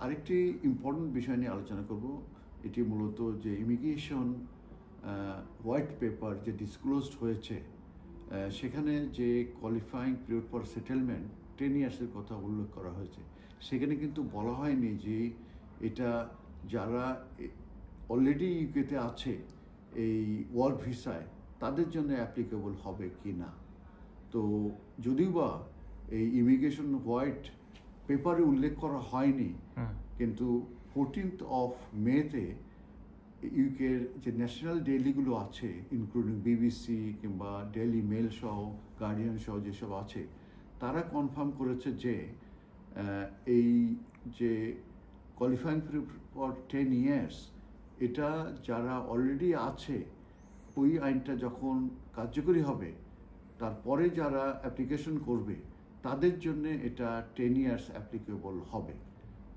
আরেকটি ইম্পর্টেন্ট বিষয় নিয়ে আলোচনা করব। এটি মূলত যে ইমিগ্রেশন হোয়াইট পেপার যে ডিসক্লোজড হয়েছে, সেখানে যে কোয়ালিফাইং পিরিয়ড ফর সেটেলমেন্ট 10 ইয়ার্সের কথা উল্লেখ করা হয়েছে। সেখানে কিন্তু বলা হয়নি যে এটা যারা অলরেডি ইউকেতে আছে এই ওয়ার্ক ভিসায় তাদের জন্য অ্যাপ্লিকেবল হবে কি না। তো যদিও বা এই ইমিগ্রেশন হোয়াইট পেপারে উল্লেখ করা হয়নি, কিন্তু 14th of May-তে ইউকের যে ন্যাশনাল ডেইলিগুলো আছে, ইনক্লুডিং বিবিসি কিংবা ডেইলি মেল সহ, গার্ডিয়ান সহ যেসব আছে, তারা কনফার্ম করেছে যে এই যে কোয়ালিফাইং ফর 10 ইয়ার্স এটা যারা অলরেডি আছে, ওই আইনটা যখন কার্যকরী হবে তারপরে যারা অ্যাপ্লিকেশন করবে তাদের জন্য এটা 10 ইয়ার্স অ্যাপ্লিকেবল হবে।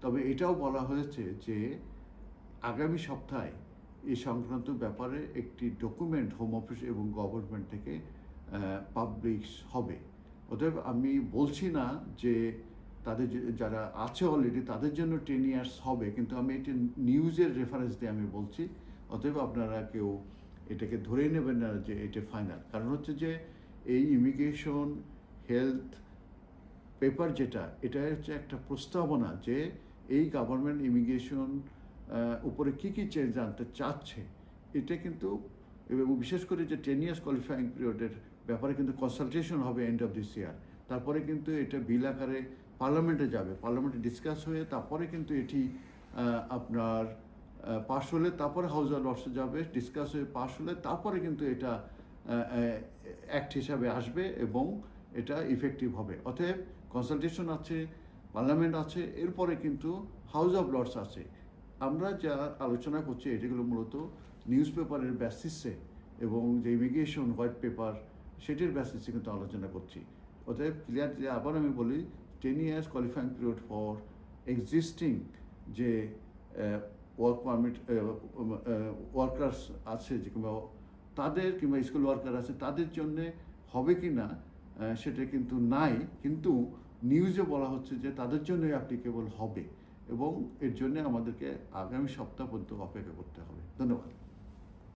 তবে এটাও বলা হয়েছে যে আগামী সপ্তাহে এই সংক্রান্ত ব্যাপারে একটি ডকুমেন্ট হোম অফিস এবং গভর্নমেন্ট থেকে পাবলিশ হবে। অতএব আমি বলছি না যে তাদের যারা আছে অলরেডি তাদের জন্য 10 ইয়ার্স হবে, কিন্তু আমি এটি নিউজের রেফারেন্স দিয়ে আমি বলছি। অতএব আপনারা কেউ এটাকে ধরেই নেবেন না যে এটা ফাইনাল। কারণ হচ্ছে যে এই ইমিগ্রেশন হেলথ পেপার যেটা, এটা হচ্ছে একটা প্রস্তাবনা যে এই গভর্নমেন্ট ইমিগ্রেশন উপরে কী কী চেঞ্জ আনতে চাচ্ছে। এটা কিন্তু এবং বিশেষ করে যে 10 ইয়ার্স কোয়ালিফাইং পিরিয়ডের ব্যাপারে কিন্তু কনসালটেশন হবে এন্ড অফ দিস ইয়ার। তারপরে কিন্তু এটা বিল আকারে পার্লামেন্টে যাবে, পার্লামেন্টে ডিসকাস হয়ে তারপরে কিন্তু এটি আপনার পাশ হলে তারপরে হাউস অফ লর্ডসে যাবে, ডিসকাস হয়ে পাশ হলে তারপরে কিন্তু এটা অ্যাক্ট হিসাবে আসবে এবং এটা ইফেক্টিভ হবে। অতএব কনসালটেশন আছে, পার্লামেন্ট আছে, এরপরে কিন্তু হাউস অফ লর্ডস আছে। আমরা যা আলোচনা করছি এটিগুলো মূলত নিউজ পেপারের বেসিসে এবং যে ইমিগ্রেশন হোয়াইট পেপার সেটির বেসিসে কিন্তু আলোচনা করছি। অতএব ক্লিয়ার যে আবার আমি বলি 10 years qualifying period for existing যে ওয়ার্ক পারমিট ওয়ার্কার্স আছে যে কিংবা তাদের কিংবা স্কুল ওয়ার্কার আছে তাদের জন্যে হবে কি না সেটা কিন্তু নাই, কিন্তু নিউজে বলা হচ্ছে যে তাদের জন্য অ্যাপ্লিকেবল হবে এবং এর জন্য আমাদেরকে আগামী সপ্তাহ পর্যন্ত অপেক্ষা করতে হবে। ধন্যবাদ।